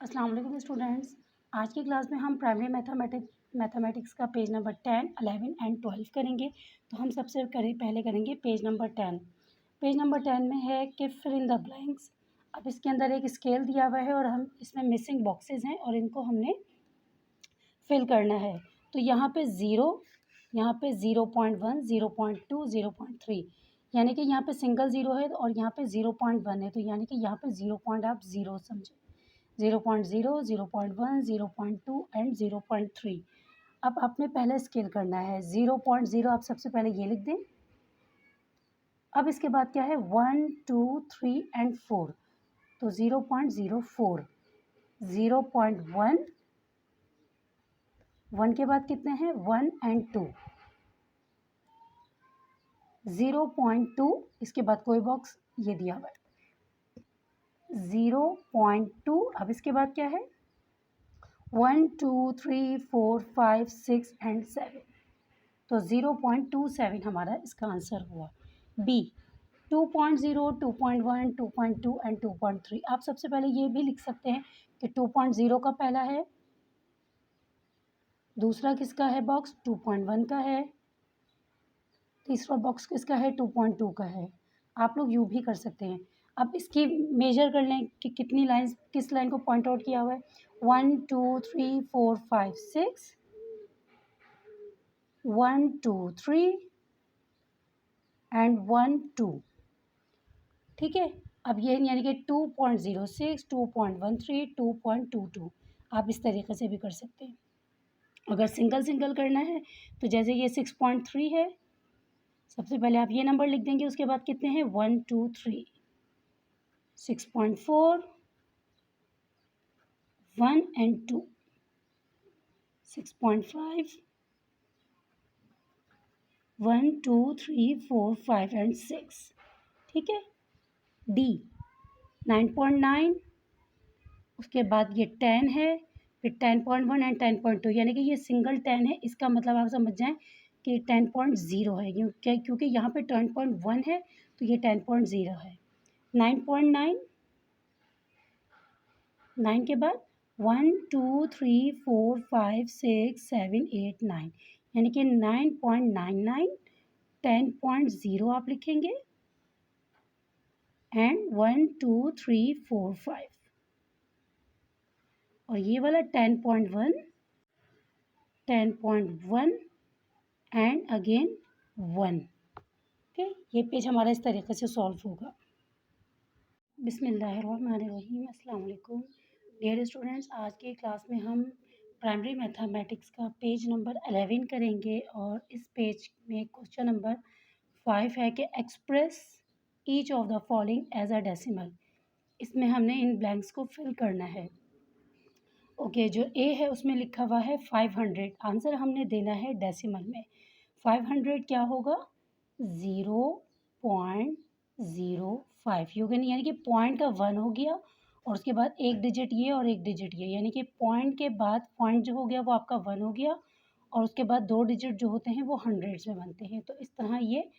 अस्सलाम वालेकुम स्टूडेंट्स। आज की क्लास में हम प्राइमरी मैथमेटिक्स का पेज नंबर 10, 11 एंड 12 करेंगे। तो हम सबसे पहले करेंगे पेज नंबर 10। पेज नंबर 10 में है कि फिल इन द ब्लैंक्स। अब इसके अंदर एक स्केल दिया हुआ है और हम इसमें मिसिंग बॉक्सेस हैं और इनको हमने फिल करना है। तो यहाँ पे 0, यहाँ पे 0.1, 0.2, 0.3, यानी कि यहाँ पे सिंगल ज़ीरो है और यहाँ पे 0.1 है। तो यानी कि यहाँ पे 0 पॉइंट आप ज़ीरो समझे, 0.0, 0.1, 0.2 एंड 0.3। अब आपने पहले स्केल करना है 0.0, आप सबसे पहले ये लिख दें। अब इसके बाद क्या है 1, 2, 3 एंड 4। तो 0.04, 0.1, 1 के बाद कितने हैं 1 एंड 2, 0.2, इसके बाद कोई बॉक्स ये दिया हुआ है 0.2। अब इसके बाद क्या है 1, 2, 3, 4, 5, 6 एंड 7। तो 0.27 हमारा इसका आंसर हुआ। B 2.0, 2.1, 2.2 and 2.3। आप सबसे पहले ये भी लिख सकते हैं कि 2.0 का पहला है, दूसरा किसका है बॉक्स 2.1 का है, तीसरा बॉक्स किसका है 2.2 का है। आप लोग यूँ भी कर सकते हैं। अब इसकी मेजर कर लें कि कितनी लाइंस किस लाइन को पॉइंट आउट किया हुआ है। 1, 2, 3, 4, 5, 6, 1, 2, 3 एंड 1, 2। ठीक है। अब ये यानी कि 2.06, 2.13, 2.22 आप इस तरीके से भी कर सकते हैं। अगर सिंगल सिंगल करना है तो जैसे ये 6.3 है, सबसे पहले आप ये नंबर लिख देंगे, उसके बाद कितने हैं 1, 2, 3, 6.4, 1 एंड 2, 6.5, 1, 2, 3, 4, 5 एंड 6। ठीक है। डी 9.9, उसके बाद ये 10 है, फिर 10.1 एंड 10.2, यानी कि ये सिंगल 10 है। इसका मतलब आप समझ जाएं कि 10.0 है, क्योंकि यहाँ पे 10.1 है तो ये 10.0 है। 9.9, 9 के बाद 1, 2, 3, 4, 5, 6, 7, 8, 9, यानी कि 9.99, 10.0 आप लिखेंगे एंड 1, 2, 3, 4, 5। और ये वाला 10.1, 10.1 एंड अगेन 1। ओके, ये पेज हमारा इस तरीके से सॉल्व होगा। बिस्मिल्लाहिर्रहमानिर्रहीम, अस्सलाम वालेकुम डियर स्टूडेंट्स। आज के क्लास में हम प्राइमरी मैथमेटिक्स का पेज नंबर 11 करेंगे और इस पेज में क्वेश्चन नंबर 5 है कि express each of the following as a decimal. इसमें हमने इन ब्लैंक्स को फिल करना है। ओके, जो ए है उसमें लिखा हुआ है 500, आंसर हमने देना है डेसिमल में। 500 क्या होगा 0.05, यानी कि पॉइंट का 1 हो गया और उसके बाद एक डिजिट ये और एक डिजिट ये, यानी कि पॉइंट के बाद पॉइंट जो हो गया वो आपका 1 हो गया और उसके बाद दो डिजिट जो होते हैं वो हंड्रेड्स में बनते हैं। तो इस तरह ये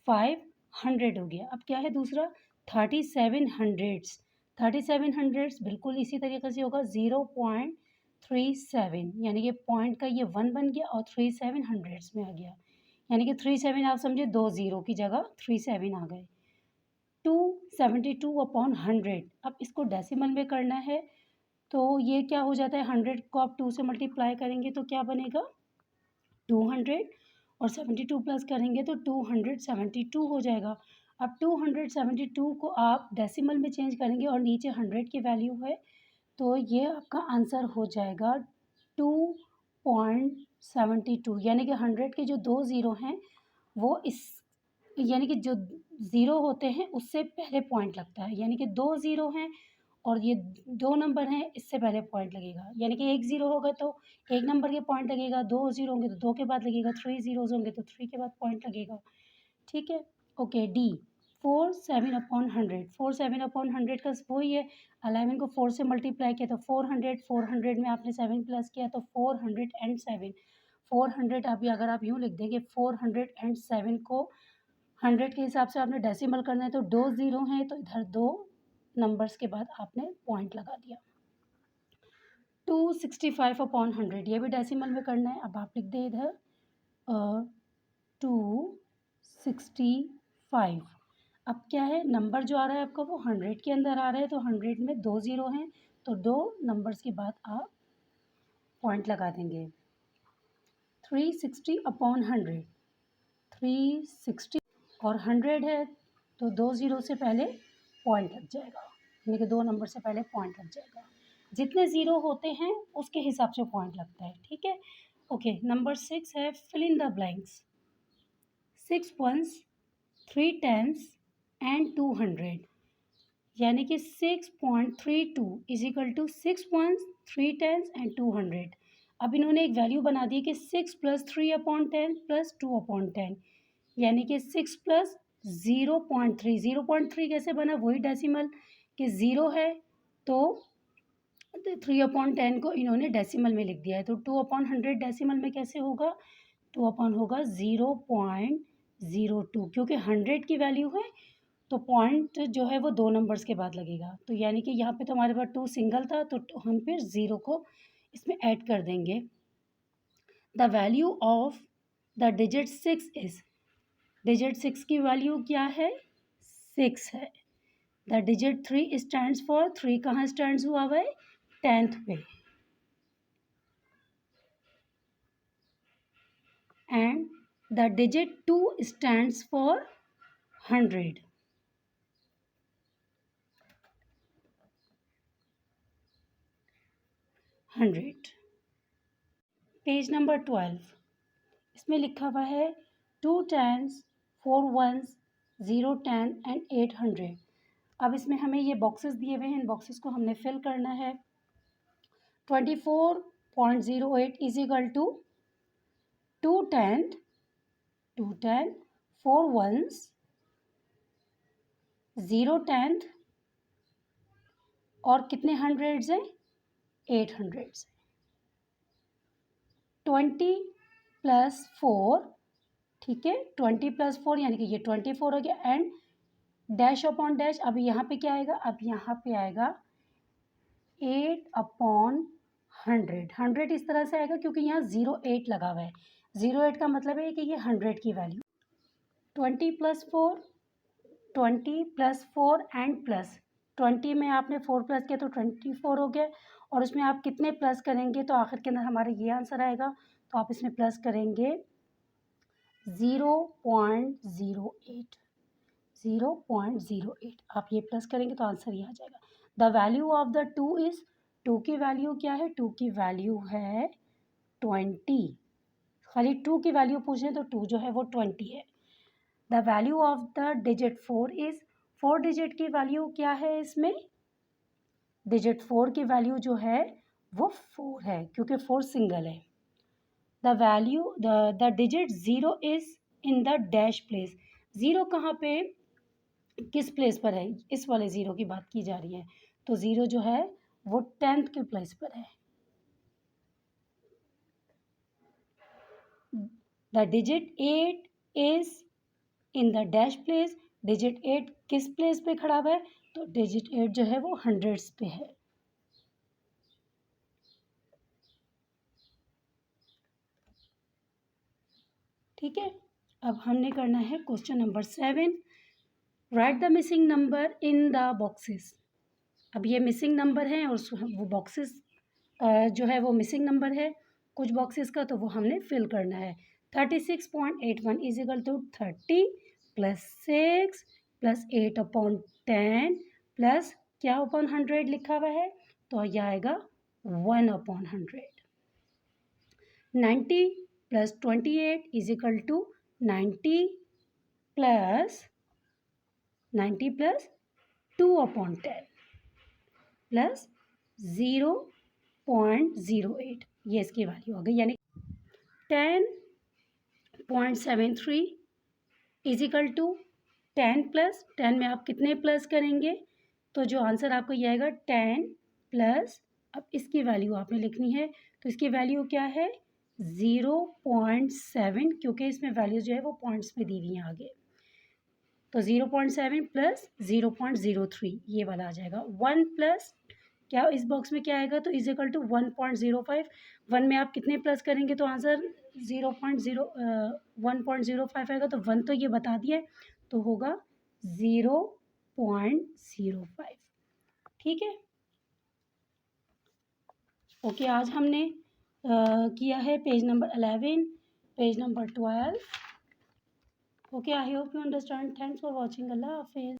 500 हो गया। अब क्या है दूसरा 3700, 3700 बिल्कुल इसी तरीके से होगा 0.37, यानी कि पॉइंट का ये 1 बन गया और 37 हंड्रेड्स में आ गया, यानी कि 37 आप समझे 2 ज़ीरो की जगह 37 आ गए। 272/100। अब इसको डेसिमल में करना है तो ये क्या हो जाता है 100 को आप 2 से मल्टीप्लाई करेंगे तो क्या बनेगा 200 और 72 प्लस करेंगे तो 272 हो जाएगा। अब 272 को आप डेसिमल में चेंज करेंगे और नीचे 100 की वैल्यू है तो ये आपका आंसर हो जाएगा 2.72, यानी कि 100 के जो दो ज़ीरो हैं वो इस यानी कि जो ज़ीरो होते हैं उससे पहले पॉइंट लगता है, यानी कि दो ज़ीरो हैं और ये दो नंबर हैं इससे पहले पॉइंट लगेगा, यानी कि एक ज़ीरो होगा तो एक नंबर के पॉइंट लगेगा, दो ज़ीरो होंगे तो दो के बाद लगेगा, थ्री ज़ीरोज़ होंगे तो थ्री के बाद पॉइंट लगेगा। ठीक है। ओके, डी 47/100, 47/100 का वही है, 11 को 4 से मल्टीप्लाई किया तो 400, 400 में आपने 7 प्लस किया तो 407, 400 अभी अगर आप यूँ लिख देंगे 407 को 100 के हिसाब से आपने डेसिमल करना है तो दो ज़ीरो हैं तो इधर दो नंबर्स के बाद आपने पॉइंट लगा दिया। 265 अपॉन 100, ये भी डेसिमल में करना है। अब आप लिख दे इधर 265। अब क्या है, नंबर जो आ रहा है आपका वो 100 के अंदर आ रहा है, तो 100 में 2 ज़ीरो हैं, तो 2 नंबर्स के बाद आप पॉइंट लगा देंगे। 360 अपॉन 100, 360 और 100 है, तो 2 ज़ीरो से पहले पॉइंट लग जाएगा, यानी कि 2 नंबर से पहले पॉइंट लग जाएगा। जितने ज़ीरो होते हैं उसके हिसाब से पॉइंट लगता है, ठीक है। ओके, नंबर 6 है fill in the blanks. 6 ones, 3 tens and 200, यानी कि 6.32 is equal to 6 ones, 3 tens and 200। अब इन्होंने एक वैल्यू बना दी कि 6 प्लस 3 अपॉन 10 प्लस 2 अपॉन 10, यानी कि 6 प्लस 0.3। 0.3 कैसे बना, वही डेसिमल कि 0 है तो 3 अपॉन 10 को इन्होंने डेसिमल में लिख दिया है, तो 2 अपॉन 100 डेसिमल में कैसे होगा, 2 अपॉन होगा 0.02, क्योंकि 100 की वैल्यू है तो पॉइंट जो है वो 2 नंबर्स के बाद लगेगा। तो यानी कि यहाँ पे तो हमारे पास 2 सिंगल था, तो हम फिर 0 को इसमें ऐड कर देंगे। The value of the digit 6 is, digit 6 की वैल्यू क्या है, 6 है। द डिजिट 3 स्टैंड्स फॉर, 3 कहाँ स्टैंड्स हुआ हुआ है, 10th पे। And the digit 2 stands for 100। Page number 12, इसमें लिखा हुआ है 2 tens, 4 ones, 0 10 एंड 800। अब इसमें हमें ये बॉक्सेस दिए हुए हैं, इन बॉक्सेस को हमने फिल करना है। 24.08 इज इक्वल टू 2 10, 4 ones, 0 10 और कितने हंड्रेड्स हैं, 800। 20 प्लस 4, ठीक है, 20 प्लस 4 यानी कि ये 24 हो गया, एंड डैश अपॉन डैश, अब यहाँ पे क्या आएगा, अब यहाँ पे आएगा 8 अपॉन 100। 100 इस तरह से आएगा क्योंकि यहाँ 08 लगा हुआ है। 08 का मतलब है कि ये 100 की value. 20 plus 4, 20 plus 4 and plus 20 में आपने 4 प्लस किया तो 24 हो गया, और उसमें आप कितने प्लस करेंगे तो आखिर के अंदर हमारे ये आंसर आएगा। तो आप इसमें प्लस करेंगे 0.08, 0.08 आप ये प्लस करेंगे तो आंसर ये आ जाएगा। The value of the 2 is, 2 की वैल्यू क्या है, 2 की वैल्यू है 20। खाली 2 की वैल्यू पूछ रहे हैं तो 2 जो है वो 20 है। The value of the digit 4 is, 4 digit की वैल्यू क्या है इसमें, डिजिट 4 की वैल्यू जो है वो 4 है क्योंकि 4 सिंगल है। The value the digit 0 is in the dash place. 0 कहाँ पे, किस प्लेस पर है, इस वाले 0 की बात की जा रही है, तो 0 जो है वो 10th के प्लेस पर है। The digit 8 is in the dash place. Digit 8 किस प्लेस पे खड़ा हुआ है, तो डिजिट 8 जो है वो हंड्रेड्स पे है। ठीक है, अब हमने करना है question number 7। Right the missing number in the boxes. अब ये मिसिंग नंबर हैं और वो बॉक्सेस जो है वो मिसिंग नंबर है कुछ बॉक्सेस का, तो वो हमने फिल करना है। 36.81 is equal to 30 plus 6 plus 8 upon 10 plus क्या अपॉन 100 लिखा हुआ है, तो यह आएगा 1 upon 100। 90 plus 28 is equal to 90 plus 2 upon 10 plus 0.08, ये इसकी वैल्यू हो गई, यानी 10.73 इज इक्वल टू 10 प्लस 10 में आप कितने प्लस करेंगे, तो जो आंसर आपको ये आएगा 10 प्लस, अब इसकी वैल्यू आपने लिखनी है, तो इसकी वैल्यू क्या है 0.7, क्योंकि इसमें वैल्यू जो है वो पॉइंट्स में दी हुई हैं आगे, तो 0.7 प्लस 0.03 ये वाला आ जाएगा। 1 प्लस क्या इस बॉक्स में क्या आएगा, तो इज इक्वल टू 1.05। 1 में आप कितने प्लस करेंगे तो आंसर 1.05 आएगा, तो 1 तो ये बता दिया है, तो होगा 0.05। ठीक है। ओके, आज हमने किया है page number 11, page number 12। Okay, I hope you understand. Thanks for watching. अल्लाह हाफिज़।